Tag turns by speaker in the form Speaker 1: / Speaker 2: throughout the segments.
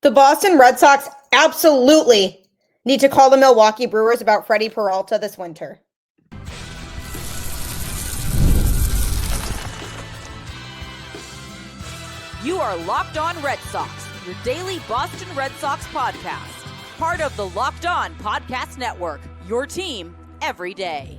Speaker 1: The Boston Red Sox absolutely need to call the Milwaukee Brewers about Freddy Peralta this winter.
Speaker 2: You are Locked On Red Sox, your daily Boston Red Sox podcast. Part of the Locked On Podcast Network, your team every day.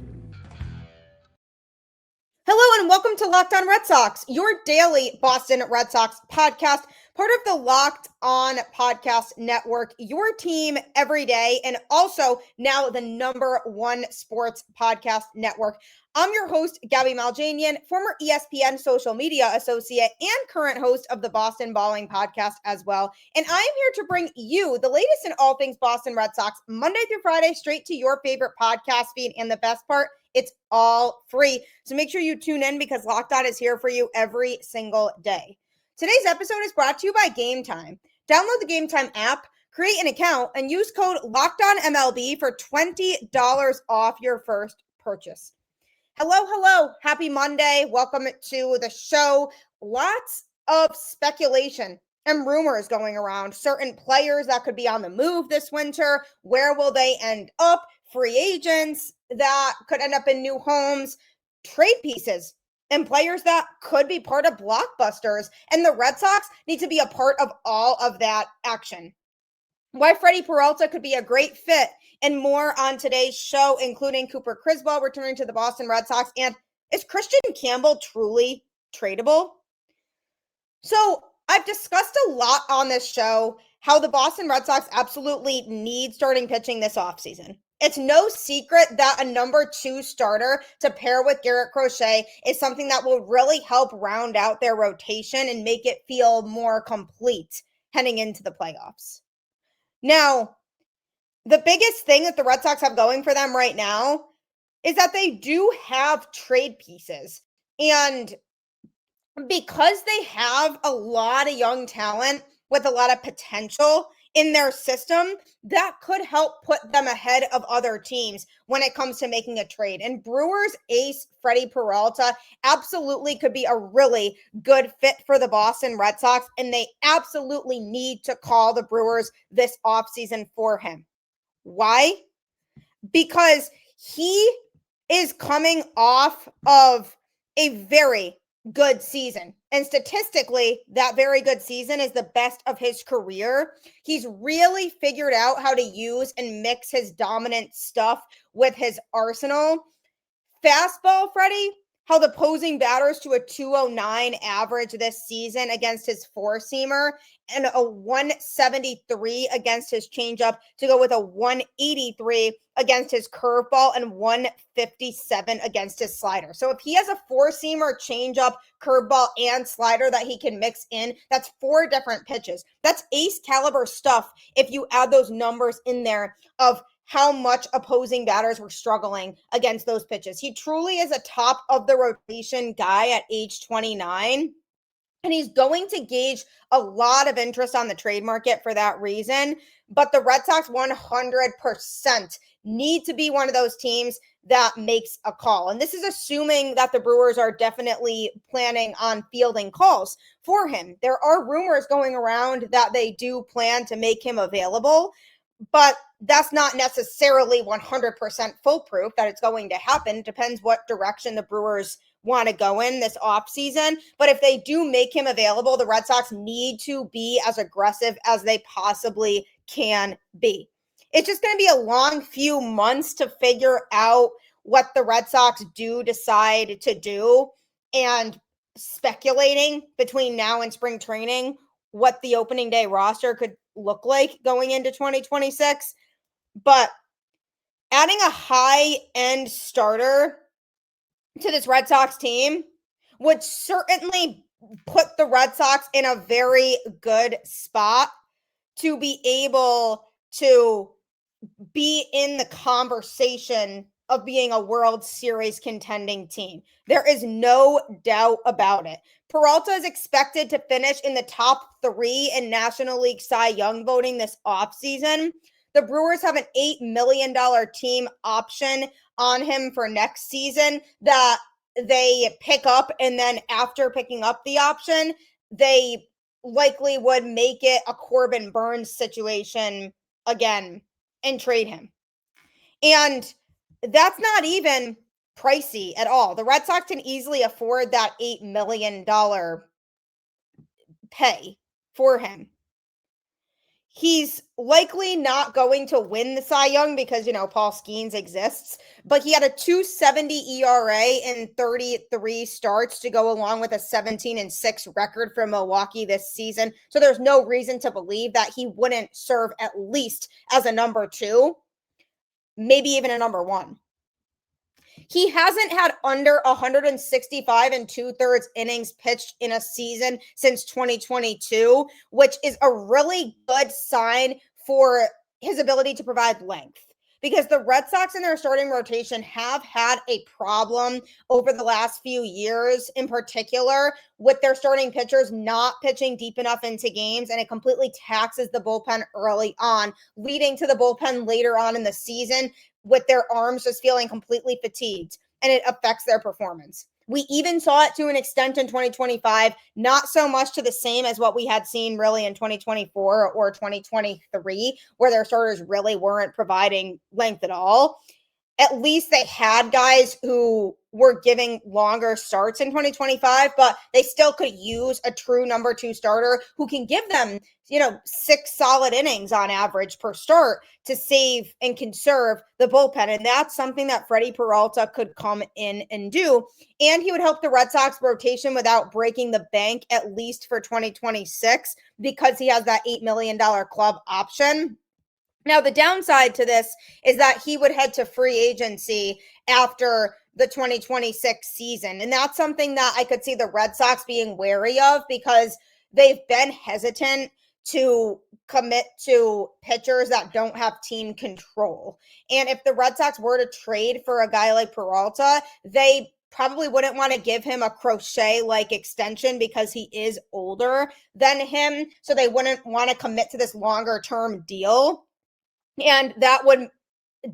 Speaker 1: Hello and welcome to Locked On Red Sox, your daily Boston Red Sox podcast, part of the Locked On Podcast Network, your team every day, and also now the #1 sports podcast network. I'm your host, Gabby Maljanian, former ESPN social media associate and current host of the Boston Balling podcast as well. And I'm here to bring you the latest in all things Boston Red Sox, Monday through Friday, straight to your favorite podcast feed. And the best part, it's all free. So make sure you tune in because Locked On is here for you every single day. Today's episode is brought to you by Game Time. Download the Game Time app, create an account, and use code LOCKEDONMLB for $20 off your first purchase. Hello. Happy Monday. Welcome to the show. Lots of speculation and rumors going around. Certain players that could be on the move this winter. Where will they end up? Free agents that could end up in new homes. Trade pieces and players that could be part of blockbusters. And the Red Sox need to be a part of all of that action. Why Freddy Peralta could be a great fit, and more on today's show, including Cooper Criswell returning to the Boston Red Sox. And is Kristian Campbell truly tradable? So I've discussed a lot on this show how the Boston Red Sox absolutely need starting pitching this offseason. It's no secret that a #2 starter to pair with Garrett Crochet is something that will really help round out their rotation and make it feel more complete heading into the playoffs. Now, the biggest thing that the Red Sox have going for them right now is that they do have trade pieces. And because they have a lot of young talent with a lot of potential in their system, that could help put them ahead of other teams when it comes to making a trade. And Brewers ace Freddy Peralta absolutely could be a really good fit for the Boston Red Sox, and they absolutely need to call the Brewers this offseason for him. Why? Because he is coming off of a very good season. And statistically, that very good season is the best of his career. He's really figured out how to use and mix his dominant stuff with his arsenal. Fastball, Freddie, held opposing batters to a 209 average this season against his four-seamer and a 173 against his changeup to go with a 183 against his curveball and 157 against his slider. So if he has a four-seamer, changeup, curveball, and slider that he can mix in, that's 4 different pitches. That's ace caliber stuff if you add those numbers in there of how much opposing batters were struggling against those pitches. He truly is a top of the rotation guy at age 29. And he's going to gauge a lot of interest on the trade market for that reason. But the Red Sox 100% need to be one of those teams that makes a call. And this is assuming that the Brewers are definitely planning on fielding calls for him. There are rumors going around that they do plan to make him available, but that's not necessarily 100% foolproof that it's going to happen. It depends what direction the Brewers want to go in this offseason. But if they do make him available, the Red Sox need to be as aggressive as they possibly can be. It's just going to be a long few months to figure out what the Red Sox do decide to do, and speculating between now and spring training what the opening day roster could look like going into 2026. But adding a high-end starter to this Red Sox team would certainly put the Red Sox in a very good spot to be able to be in the conversation of being a World Series contending team. There is no doubt about it. Peralta is expected to finish in the top 3 in National League Cy Young voting this offseason. The Brewers have an $8 million team option on him for next season that they pick up, and then after picking up the option, they likely would make it a Corbin Burnes situation again and trade him. And that's not even pricey at all. The Red Sox can easily afford that $8 million pay for him. He's likely not going to win the Cy Young because, Paul Skeens exists, but he had a 2.70 ERA in 33 starts to go along with a 17-6 record for Milwaukee this season. So there's no reason to believe that he wouldn't serve at least as a number 2, maybe even a number 1. He hasn't had under 165 2/3 innings pitched in a season since 2022, which is a really good sign for his ability to provide length. Because the Red Sox in their starting rotation have had a problem over the last few years, in particular, with their starting pitchers not pitching deep enough into games, and it completely taxes the bullpen early on, leading to the bullpen later on in the season with their arms just feeling completely fatigued, and it affects their performance. We even saw it to an extent in 2025, not so much to the same as what we had seen really in 2024 or 2023, where their starters really weren't providing length at all. At least they had guys who were giving longer starts in 2025, but they still could use a true number 2 starter who can give them, 6 solid innings on average per start to save and conserve the bullpen. And that's something that Freddy Peralta could come in and do. And he would help the Red Sox rotation without breaking the bank, at least for 2026, because he has that $8 million club option. Now, the downside to this is that he would head to free agency after the 2026 season. And that's something that I could see the Red Sox being wary of because they've been hesitant to commit to pitchers that don't have team control. And if the Red Sox were to trade for a guy like Peralta, they probably wouldn't want to give him a Crochet-like extension because he is older than him. So they wouldn't want to commit to this longer-term deal. And that would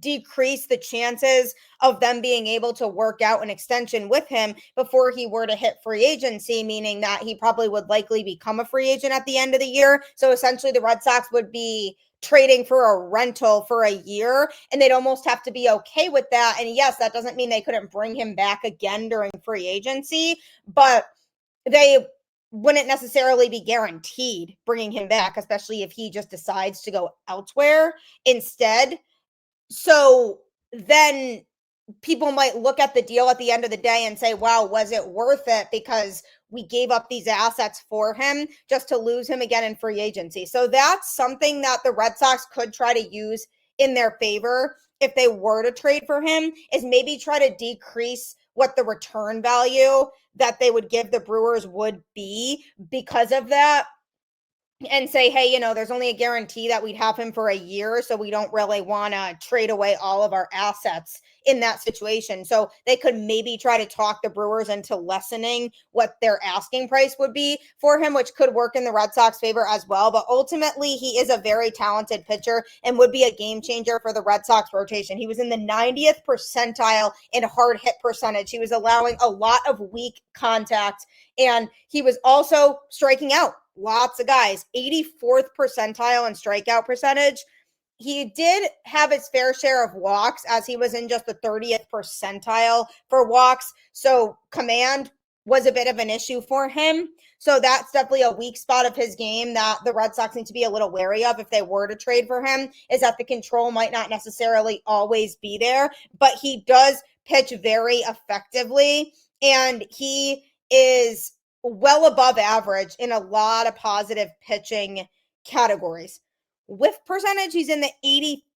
Speaker 1: decrease the chances of them being able to work out an extension with him before he were to hit free agency, meaning that he probably would likely become a free agent at the end of the year. So essentially the Red Sox would be trading for a rental for a year, and they'd almost have to be okay with that. And yes, that doesn't mean they couldn't bring him back again during free agency, but they wouldn't necessarily be guaranteed bringing him back, especially if he just decides to go elsewhere instead. So then people might look at the deal at the end of the day and say, wow, was it worth it? Because we gave up these assets for him just to lose him again in free agency. So that's something that the Red Sox could try to use in their favor if they were to trade for him, is maybe try to decrease what the return value that they would give the Brewers would be because of that, and say, hey, there's only a guarantee that we'd have him for a year, so we don't really want to trade away all of our assets in that situation. So they could maybe try to talk the Brewers into lessening what their asking price would be for him, which could work in the Red Sox favor as well. But ultimately, he is a very talented pitcher and would be a game changer for the Red Sox rotation. He was in the 90th percentile in hard hit percentage. He was allowing a lot of weak contact, and he was also striking out lots of guys, 84th percentile in strikeout percentage. He did have his fair share of walks, as he was in just the 30th percentile for walks. So command was a bit of an issue for him. So that's definitely a weak spot of his game that the Red Sox need to be a little wary of if they were to trade for him, is that the control might not necessarily always be there, but he does pitch very effectively, and he is well above average in a lot of positive pitching categories. Whiff percentage, he's in the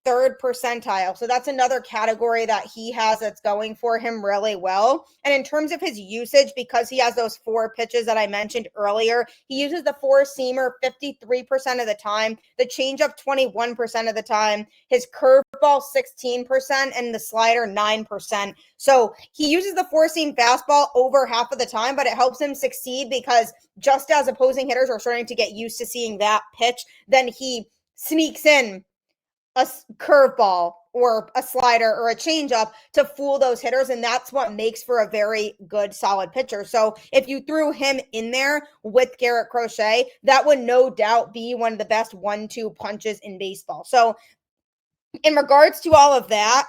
Speaker 1: 83rd percentile. So that's another category that he has that's going for him really well. And in terms of his usage, because he has those 4 pitches that I mentioned earlier, he uses the 4-seamer 53% of the time, the changeup 21% of the time, his curveball 16%, and the slider 9%. So he uses the 4-seam fastball over half of the time, but it helps him succeed because just as opposing hitters are starting to get used to seeing that pitch, then he sneaks in a curveball or a slider or a changeup to fool those hitters. And that's what makes for a very good, solid pitcher. So if you threw him in there with Garrett Crochet, that would no doubt be one of the best 1-2 punches in baseball. So in regards to all of that,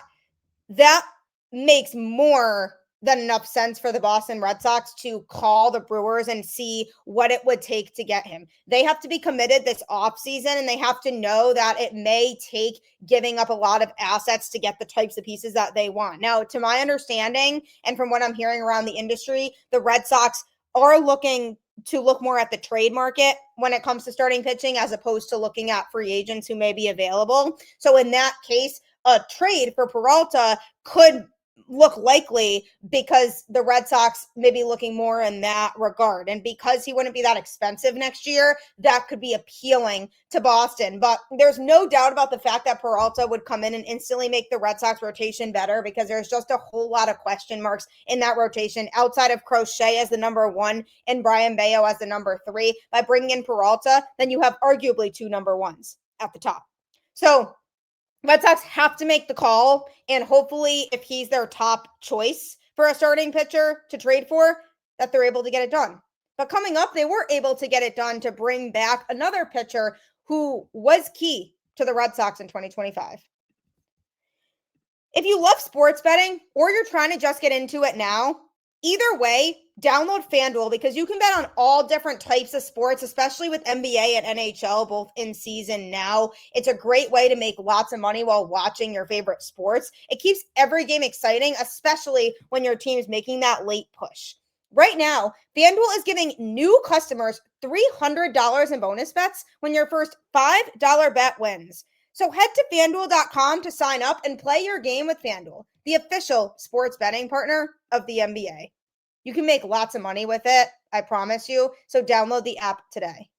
Speaker 1: that makes more than enough sense for the Boston Red Sox to call the Brewers and see what it would take to get him. They have to be committed this offseason, and they have to know that it may take giving up a lot of assets to get the types of pieces that they want. Now, to my understanding, and from what I'm hearing around the industry, the Red Sox are looking to look more at the trade market when it comes to starting pitching, as opposed to looking at free agents who may be available. So in that case, a trade for Peralta could look likely because the Red Sox may be looking more in that regard. And because he wouldn't be that expensive next year, that could be appealing to Boston. But there's no doubt about the fact that Peralta would come in and instantly make the Red Sox rotation better, because there's just a whole lot of question marks in that rotation outside of Crochet as the number 1 and Brian Bayo as the number 3. By bringing in Peralta, then you have arguably 2 number 1s at the top. So Red Sox have to make the call, and hopefully if he's their top choice for a starting pitcher to trade for, that they're able to get it done. But coming up, they were able to get it done to bring back another pitcher who was key to the Red Sox in 2025. If you love sports betting or you're trying to just get into it now, either way, download FanDuel, because you can bet on all different types of sports, especially with NBA and NHL both in season now. It's a great way to make lots of money while watching your favorite sports. It keeps every game exciting, especially when your team's making that late push. Right now, FanDuel is giving new customers $300 in bonus bets when your first $5 bet wins. So head to FanDuel.com to sign up and play your game with FanDuel, the official sports betting partner of the NBA. You can make lots of money with it, I promise you. So download the app today.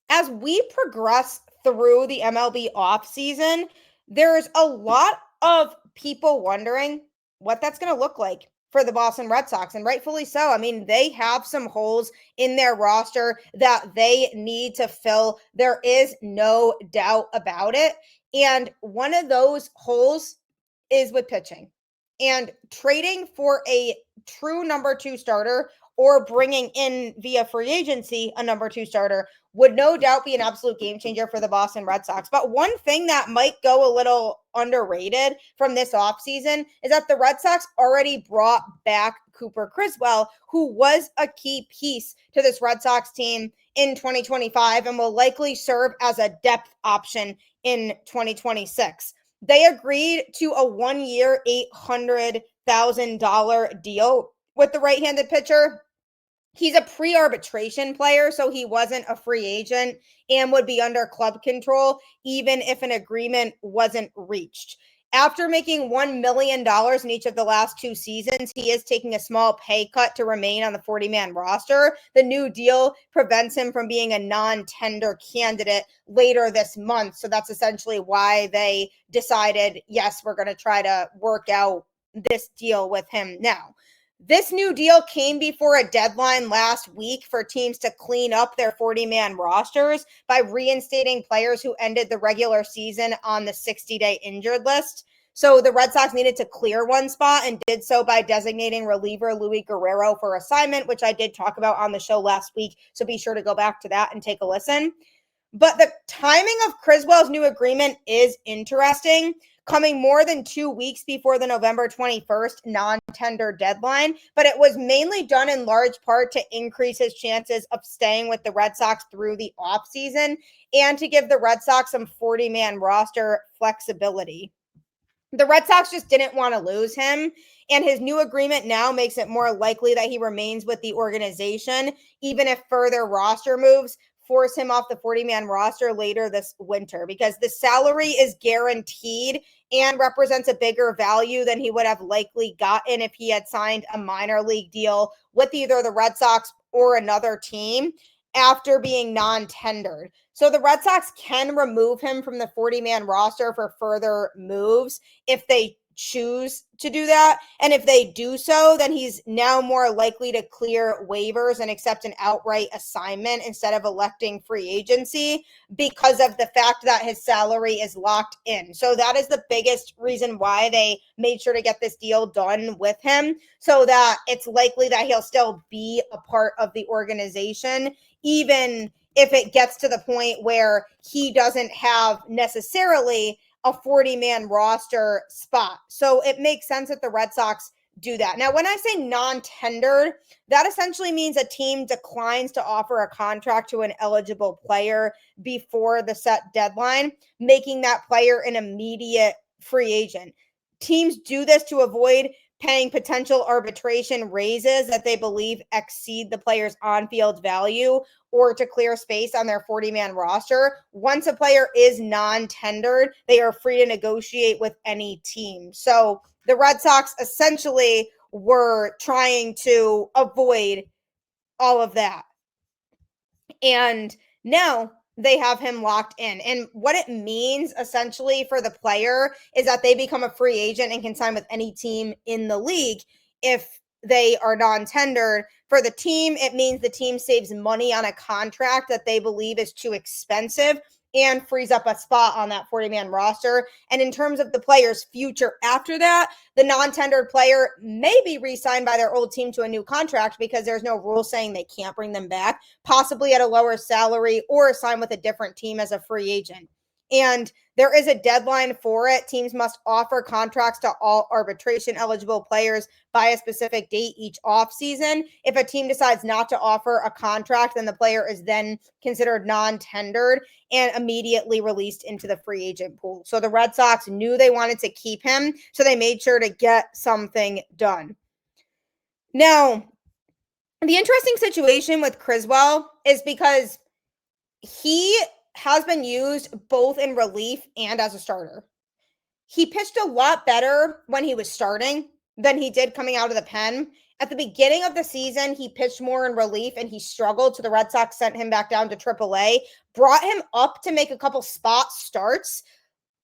Speaker 1: As we progress through the MLB offseason, there's a lot of people wondering what that's going to look like for the Boston Red Sox, and rightfully so. I mean, they have some holes in their roster that they need to fill. There is no doubt about it. And one of those holes is with pitching. And trading for a true number 2 starter or bringing in via free agency a number 2 starter would no doubt be an absolute game changer for the Boston Red Sox. But one thing that might go a little underrated from this offseason is that the Red Sox already brought back Cooper Criswell, who was a key piece to this Red Sox team in 2025 and will likely serve as a depth option in 2026. They agreed to a 1-year, $800,000 deal with the right-handed pitcher. He's a pre-arbitration player, so he wasn't a free agent and would be under club control even if an agreement wasn't reached. After making $1 million in each of the last 2 seasons, he is taking a small pay cut to remain on the 40-man roster. The new deal prevents him from being a non-tender candidate later this month. So that's essentially why they decided, yes, we're going to try to work out this deal with him now. This new deal came before a deadline last week for teams to clean up their 40-man rosters by reinstating players who ended the regular season on the 60-day injured list. So the Red Sox needed to clear one spot and did so by designating reliever Luis Guerrero for assignment, which I did talk about on the show last week. So be sure to go back to that and take a listen. But the timing of Criswell's new agreement is interesting, coming more than 2 weeks before the November 21st non-tender deadline, but it was mainly done in large part to increase his chances of staying with the Red Sox through the offseason and to give the Red Sox some 40-man roster flexibility. The Red Sox just didn't want to lose him, and his new agreement now makes it more likely that he remains with the organization, even if further roster moves force him off the 40-man roster later this winter, because the salary is guaranteed and represents a bigger value than he would have likely gotten if he had signed a minor league deal with either the Red Sox or another team after being non-tendered. So the Red Sox can remove him from the 40-man roster for further moves if they choose to do that. And if they do so, then he's now more likely to clear waivers and accept an outright assignment instead of electing free agency because of the fact that his salary is locked in. So that is the biggest reason why they made sure to get this deal done with him, so that it's likely that he'll still be a part of the organization, even if it gets to the point where he doesn't have necessarily a 40-man roster spot. So it makes sense that the Red Sox do that. Now, when I say non-tendered, that essentially means a team declines to offer a contract to an eligible player before the set deadline, making that player an immediate free agent. Teams do this to avoid paying potential arbitration raises that they believe exceed the player's on-field value, or to clear space on their 40-man roster. Once a player is non-tendered, they are free to negotiate with any team. So the Red Sox essentially were trying to avoid all of that. And now they have him locked in. And what it means essentially for the player is that they become a free agent and can sign with any team in the league if they are non-tendered. For the team, it means the team saves money on a contract that they believe is too expensive and frees up a spot on that 40-man roster. And in terms of the player's future after that, the non-tendered player may be re-signed by their old team to a new contract because there's no rule saying they can't bring them back, possibly at a lower salary or sign with a different team as a free agent. And there is a deadline for it. Teams must offer contracts to all arbitration eligible players by a specific date each offseason. If a team decides not to offer a contract, then the player is then considered non-tendered and immediately released into the free agent pool. So the Red Sox knew they wanted to keep him, so they made sure to get something done. Now, the interesting situation with Criswell is because he has been used both in relief and as a starter. He pitched a lot better when he was starting than he did coming out of the pen. At the beginning of the season, he pitched more in relief and he struggled. So the Red Sox sent him back down to AAA, brought him up to make a couple spot starts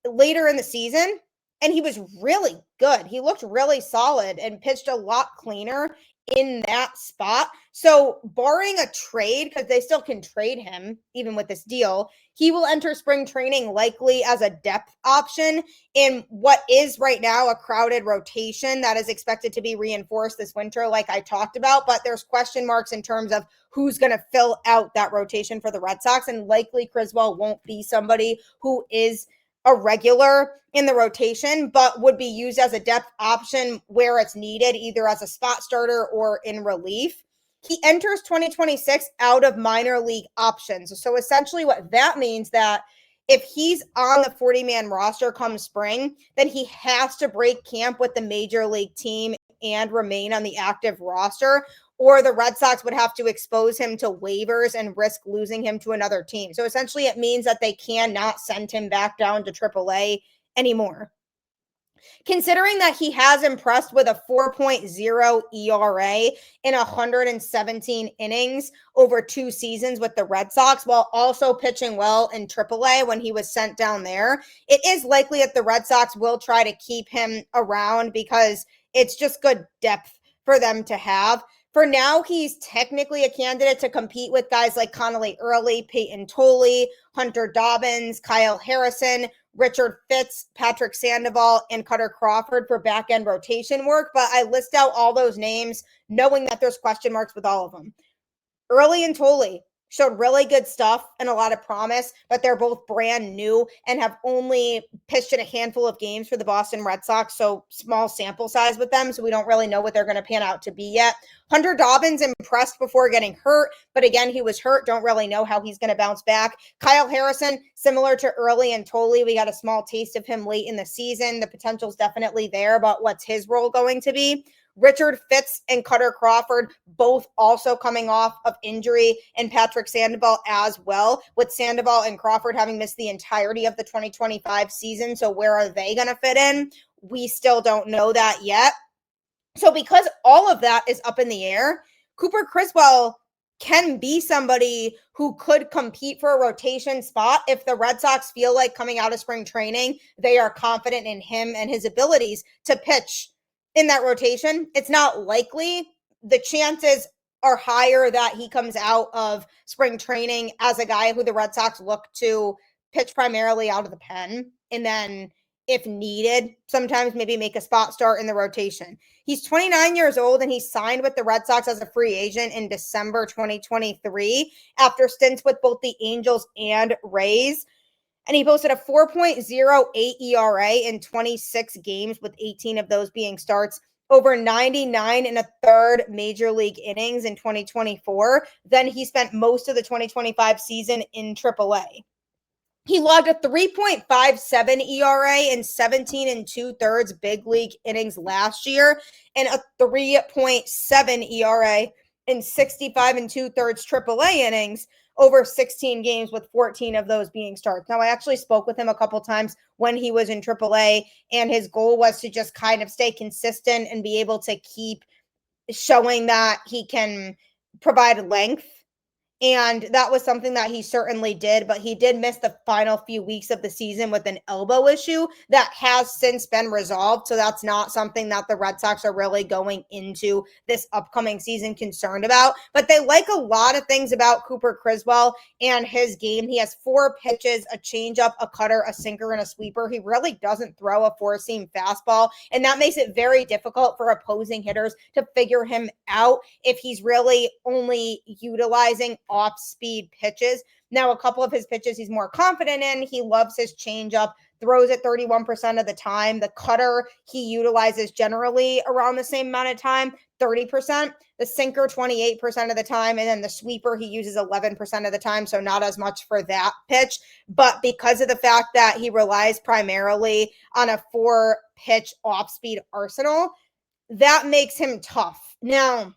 Speaker 1: later in the season. And he was really good. He looked really solid and pitched a lot cleaner in that spot. So barring a trade, because they still can trade him even with this deal, he will enter spring training likely as a depth option in what is right now a crowded rotation that is expected to be reinforced this winter, like I talked about. But there's question marks in terms of who's going to fill out that rotation for the Red Sox. And likely Criswell won't be somebody who is a regular in the rotation, but would be used as a depth option where it's needed, either as a spot starter or in relief. He enters 2026 out of minor league options. So essentially what that means that if he's on the 40-man roster come spring, then he has to break camp with the major league team and remain on the active roster, or the Red Sox would have to expose him to waivers and risk losing him to another team. So essentially it means that they cannot send him back down to AAA anymore. Considering that he has impressed with a 4.0 ERA in 117 innings over 2 seasons with the Red Sox, while also pitching well in AAA when he was sent down there, it is likely that the Red Sox will try to keep him around because it's just good depth for them to have. For now, he's technically a candidate to compete with guys like Connolly Early, Peyton Tolley, Hunter Dobbins, Kyle Harrison, Richard Fitz, Patrick Sandoval, and Cutter Crawford for back-end rotation work. But I list out all those names knowing that there's question marks with all of them. Early and Tolley showed really good stuff and a lot of promise, but they're both brand new and have only pitched in a handful of games for the Boston Red Sox, so small sample size with them, so we don't really know what they're going to pan out to be yet. Hunter Dobbins impressed before getting hurt, but again, he was hurt. Don't really know how he's going to bounce back. Kyle Harrison, similar to Early and Tolley, we got a small taste of him late in the season. The potential's definitely there, but what's his role going to be? Richard Fitz and Cutter Crawford, both also coming off of injury, and Patrick Sandoval as well, with Sandoval and Crawford having missed the entirety of the 2025 season. So where are they going to fit in? We still don't know that yet. So because all of that is up in the air, Cooper Criswell can be somebody who could compete for a rotation spot if the Red Sox feel like coming out of spring training, they are confident in him and his abilities to pitch in that rotation. It's not likely. The chances are higher that he comes out of spring training as a guy who the Red Sox look to pitch primarily out of the pen, and then if needed, sometimes maybe make a spot start in the rotation. He's 29 years old, and he signed with the Red Sox as a free agent in December 2023 after stints with both the Angels and Rays. And he posted a 4.08 ERA in 26 games, with 18 of those being starts, over 99 and a third major league innings in 2024. Then he spent most of the 2025 season in AAA. He logged a 3.57 ERA in 17 and 2/3 big league innings last year, and a 3.7 ERA in 65 and 2/3 AAA innings over 16 games, with 14 of those being starts. Now, I actually spoke with him a couple times when he was in AAA, and his goal was to just kind of stay consistent and be able to keep showing that he can provide length. And that was something that he certainly did, but he did miss the final few weeks of the season with an elbow issue that has since been resolved. So that's not something that the Red Sox are really going into this upcoming season concerned about. But they like a lot of things about Cooper Criswell and his game. He has 4 pitches, a changeup, a cutter, a sinker, and a sweeper. He really doesn't throw a 4-seam fastball, and that makes it very difficult for opposing hitters to figure him out if he's really only utilizing off-speed pitches. Now, a couple of his pitches he's more confident in. He loves his changeup, throws it 31% of the time. The cutter he utilizes generally around the same amount of time, 30%. The sinker 28% of the time, and then the sweeper he uses 11% of the time, so not as much for that pitch. But because of the fact that he relies primarily on a 4-pitch off-speed arsenal, that makes him tough. Now,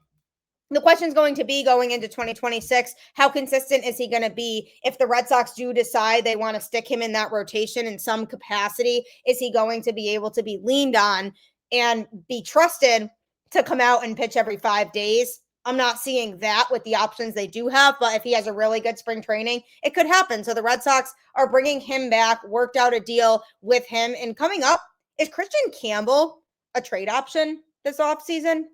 Speaker 1: the question is going to be going into 2026, how consistent is he going to be if the Red Sox do decide they want to stick him in that rotation in some capacity? Is he going to be able to be leaned on and be trusted to come out and pitch every 5 days? I'm not seeing that with the options they do have, but if he has a really good spring training, it could happen. So the Red Sox are bringing him back, worked out a deal with him. And coming up, is Kristian Campbell a trade option this offseason?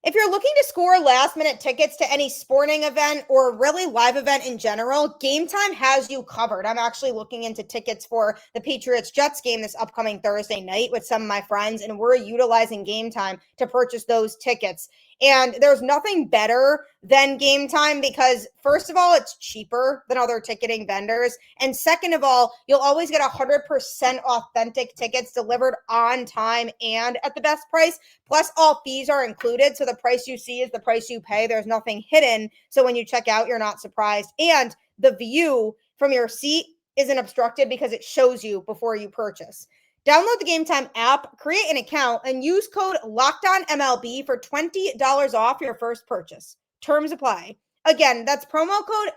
Speaker 1: If you're looking to score last-minute tickets to any sporting event or really live event in general, Game Time has you covered. I'm actually looking into tickets for the Patriots-Jets game this upcoming Thursday night with some of my friends, and we're utilizing Game Time to purchase those tickets. And there's nothing better than Game Time because, first of all, it's cheaper than other ticketing vendors. And second of all, you'll always get 100% authentic tickets delivered on time and at the best price. Plus, all fees are included. So the price you see is the price you pay. There's nothing hidden. So when you check out, you're not surprised. And the view from your seat isn't obstructed because it shows you before you purchase. Download the Game Time app, create an account, and use code LOCKEDONMLB for $20 off your first purchase. Terms apply. Again, that's promo code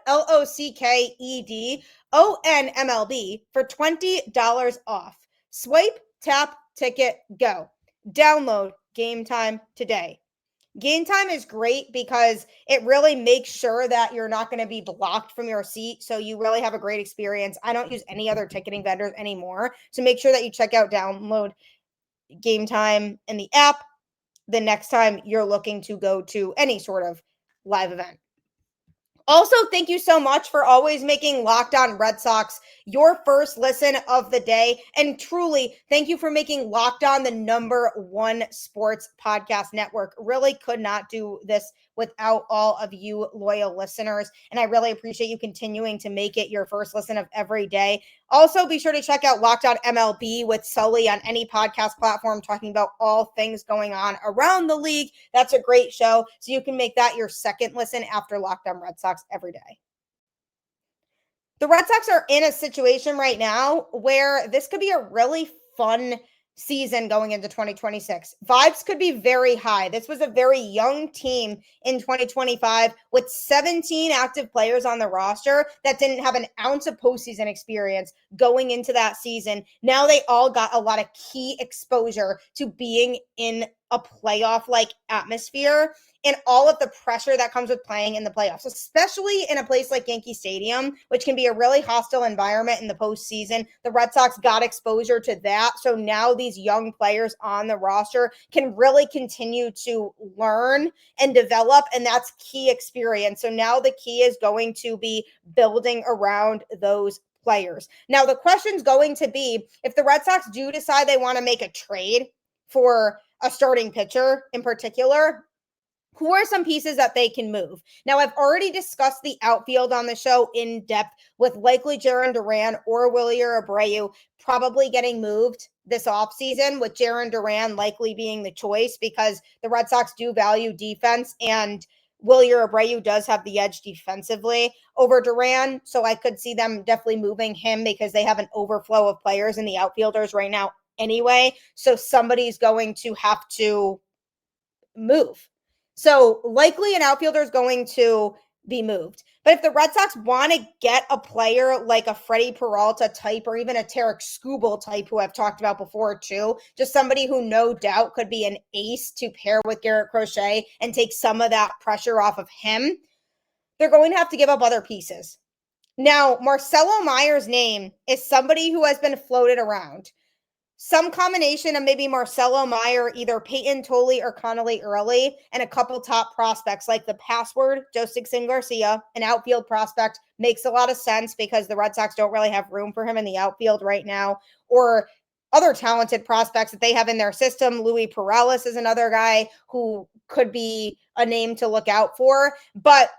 Speaker 1: LOCKEDONMLB for $20 off. Swipe, tap, ticket, go. Download Game Time today. Game Time is great because it really makes sure that you're not going to be blocked from your seat. So you really have a great experience. I don't use any other ticketing vendors anymore. So make sure that you check out, download Game Time in the app the next time you're looking to go to any sort of live event. Also, thank you so much for always making Locked On Red Sox your first listen of the day. And truly, thank you for making Locked On the #1 sports podcast network. Really could not do this without all of you loyal listeners. And I really appreciate you continuing to make it your first listen of every day. Also, be sure to check out Locked On MLB with Sully on any podcast platform, talking about all things going on around the league. That's a great show. So you can make that your second listen after Locked On Red Sox every day. The Red Sox are in a situation right now where this could be a really fun season going into 2026. Vibes could be very high. This was a very young team in 2025 with 17 active players on the roster that didn't have an ounce of postseason experience going into that season. Now they all got a lot of key exposure to being in a playoff-like atmosphere and all of the pressure that comes with playing in the playoffs, especially in a place like Yankee Stadium, which can be a really hostile environment in the postseason. The Red Sox got exposure to that. So now these young players on the roster can really continue to learn and develop, and that's key experience. So now the key is going to be building around those players. Now, the question's going to be, if the Red Sox do decide they want to make a trade for a starting pitcher in particular, who are some pieces that they can move? Now, I've already discussed the outfield on the show in depth with likely Jarren Duran or Wilyer Abreu probably getting moved this offseason, with Jarren Duran likely being the choice because the Red Sox do value defense and Wilyer Abreu does have the edge defensively over Duran. So I could see them definitely moving him because they have an overflow of players in the outfielders right now anyway. So somebody's going to have to move. So likely an outfielder is going to be moved. But if the Red Sox want to get a player like a Freddy Peralta type or even a Tarek Skubal type, who I've talked about before too, just somebody who no doubt could be an ace to pair with Garrett Crochet and take some of that pressure off of him, they're going to have to give up other pieces. Now, Marcelo Mayer's name is somebody who has been floated around. Some combination of maybe Marcelo Mayer, either Peyton Tolley or Connolly Early, and a couple top prospects like the password, Jhostynxon Garcia, an outfield prospect, makes a lot of sense because the Red Sox don't really have room for him in the outfield right now, or other talented prospects that they have in their system. Louis Perales is another guy who could be a name to look out for, but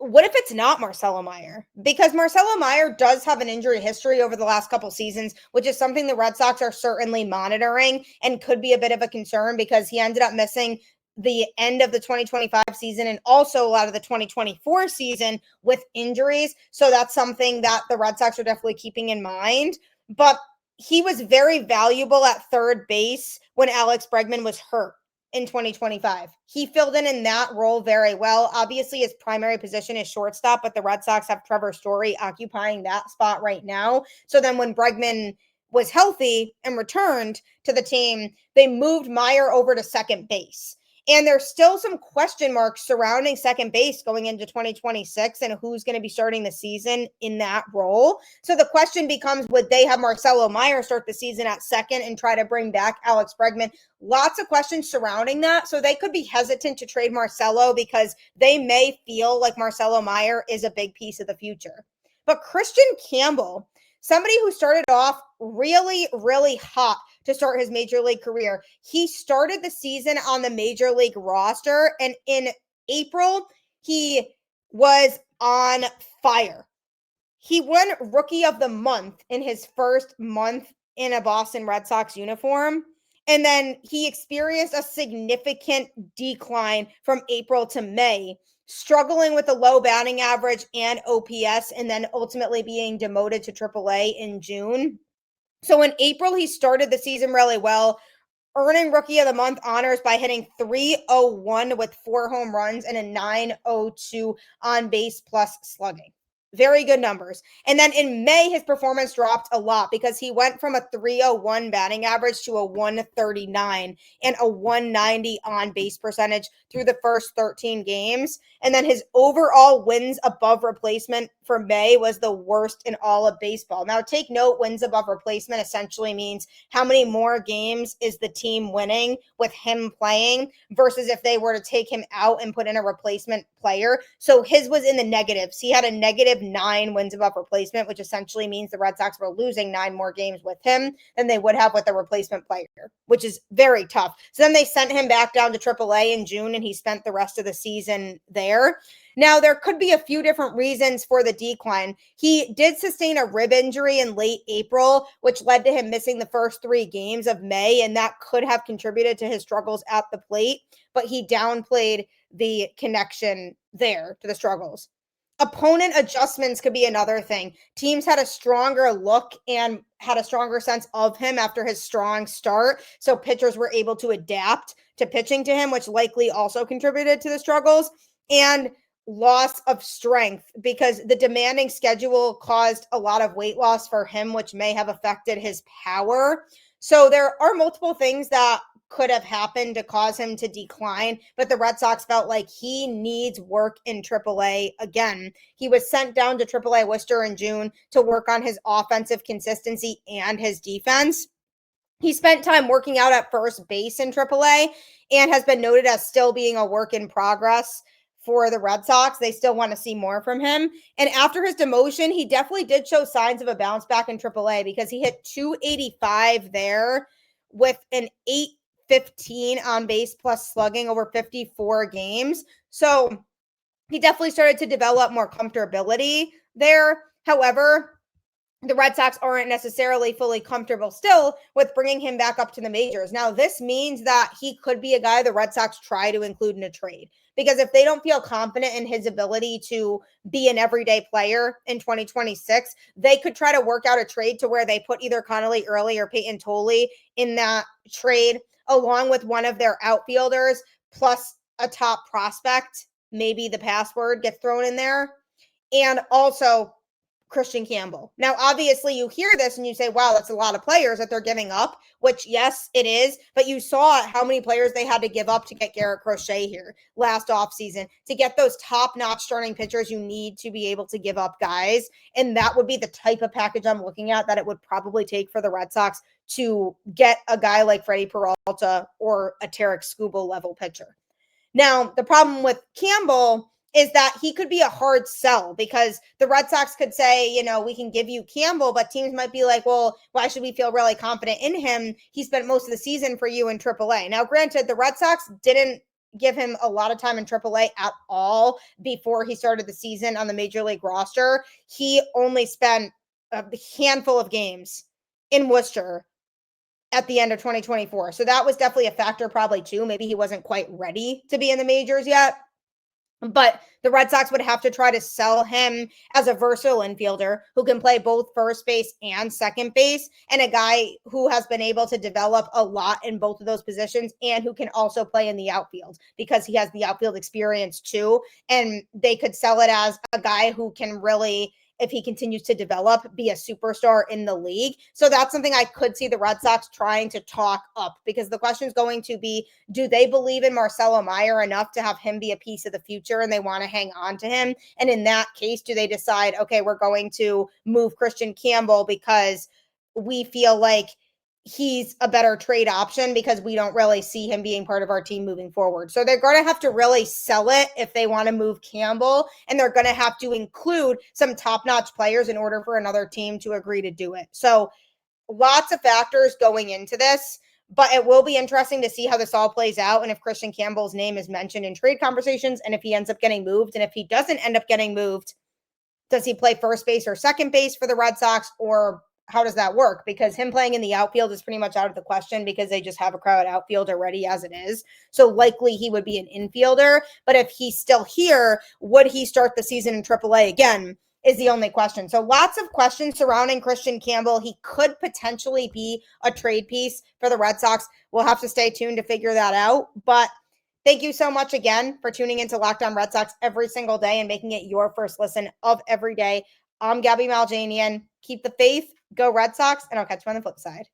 Speaker 1: what if it's not Marcelo Mayer? Because Marcelo Mayer does have an injury history over the last couple seasons, which is something the Red Sox are certainly monitoring and could be a bit of a concern because he ended up missing the end of the 2025 season and also a lot of the 2024 season with injuries. So that's something that the Red Sox are definitely keeping in mind. But he was very valuable at third base when Alex Bregman was hurt in 2025. He filled in that role very well. Obviously, his primary position is shortstop, but the Red Sox have Trevor Story occupying that spot right now. So then when Bregman was healthy and returned to the team, they moved Mayer over to second base. And there's still some question marks surrounding second base going into 2026 and who's going to be starting the season in that role. So the question becomes, would they have Marcelo Mayer start the season at second and try to bring back Alex Bregman? Lots of questions surrounding that. So they could be hesitant to trade Marcelo because they may feel like Marcelo Mayer is a big piece of the future. But Kristian Campbell, somebody who started off really, really hot to start his major league career. He started the season on the major league roster, and in April, he was on fire. He won Rookie of the Month in his first month in a Boston Red Sox uniform, and then he experienced a significant decline from April to May, struggling with a low batting average and OPS, and then ultimately being demoted to AAA in June. So in April, he started the season really well, earning Rookie of the Month honors by hitting .301 with 4 home runs and a .902 on base plus slugging. Very good numbers. And then in May, his performance dropped a lot because he went from a .301 batting average to a .139 and a .190 on base percentage through the first 13 games. And then his overall wins above replacement for May was the worst in all of baseball. Now, take note, wins above replacement essentially means how many more games is the team winning with him playing versus if they were to take him out and put in a replacement player. So his was in the negatives. He had a -9 wins above replacement, which essentially means the Red Sox were losing 9 more games with him than they would have with a replacement player, which is very tough. So then they sent him back down to AAA in June, and he spent the rest of the season there. Now, there could be a few different reasons for the decline. He did sustain a rib injury in late April, which led to him missing the first 3 games of May, and that could have contributed to his struggles at the plate, but he downplayed the connection there to the struggles. Opponent adjustments could be another thing. Teams had a stronger look and had a stronger sense of him after his strong start, so pitchers were able to adapt to pitching to him, which likely also contributed to the struggles. And loss of strength because the demanding schedule caused a lot of weight loss for him, which may have affected his power. So there are multiple things that could have happened to cause him to decline, but the Red Sox felt like he needs work in AAA again. He was sent down to AAA Worcester in June to work on his offensive consistency and his defense. He spent time working out at first base in AAA and has been noted as still being a work in progress for the Red Sox. They still want to see more from him. And after his demotion, he definitely did show signs of a bounce back in AAA because he hit 285 there with an 815 on base plus slugging over 54 games. So he definitely started to develop more comfortability there. However, the Red Sox aren't necessarily fully comfortable still with bringing him back up to the majors. Now, this means that he could be a guy the Red Sox try to include in a trade, because if they don't feel confident in his ability to be an everyday player in 2026, they could try to work out a trade to where they put either Connolly Early or Peyton Tolley in that trade, along with one of their outfielders, plus a top prospect. Maybe the password gets thrown in there. And also Kristian Campbell. Now, obviously, you hear this and you say, wow, that's a lot of players that they're giving up, which, yes, it is. But you saw how many players they had to give up to get Garrett Crochet here last offseason. To get those top-notch starting pitchers, you need to be able to give up guys. And that would be the type of package I'm looking at that it would probably take for the Red Sox to get a guy like Freddy Peralta or a Tarek Skubal level pitcher. Now, the problem with Campbell is that he could be a hard sell, because the Red Sox could say, we can give you Campbell, but teams might be like, well, why should we feel really confident in him? He spent most of the season for you in AAA. Now, granted, the Red Sox didn't give him a lot of time in AAA at all before he started the season on the major league roster. He only spent a handful of games in Worcester at the end of 2024. So that was definitely a factor probably too. Maybe he wasn't quite ready to be in the majors yet. But the Red Sox would have to try to sell him as a versatile infielder who can play both first base and second base, and a guy who has been able to develop a lot in both of those positions and who can also play in the outfield because he has the outfield experience too. And they could sell it as a guy who can really, if he continues to develop, be a superstar in the league. So that's something I could see the Red Sox trying to talk up, because the question is going to be, do they believe in Marcelo Mayer enough to have him be a piece of the future and they want to hang on to him? And in that case, do they decide, okay, we're going to move Kristian Campbell because we feel like he's a better trade option because we don't really see him being part of our team moving forward? So they're going to have to really sell it if they want to move Campbell, and they're going to have to include some top-notch players in order for another team to agree to do it. So lots of factors going into this, but it will be interesting to see how this all plays out and if Kristian Campbell's name is mentioned in trade conversations and if he ends up getting moved. And if he doesn't end up getting moved, does he play first base or second base for the Red Sox, or how does that work? Because him playing in the outfield is pretty much out of the question because they just have a crowded outfield already as it is. So likely he would be an infielder. But if he's still here, would he start the season in AAA again is the only question. So lots of questions surrounding Kristian Campbell. He could potentially be a trade piece for the Red Sox. We'll have to stay tuned to figure that out. But thank you so much again for tuning into Locked On Red Sox every single day and making it your first listen of every day. I'm Gabby Maljanian. Keep the faith, go Red Sox, and I'll catch you on the flip side.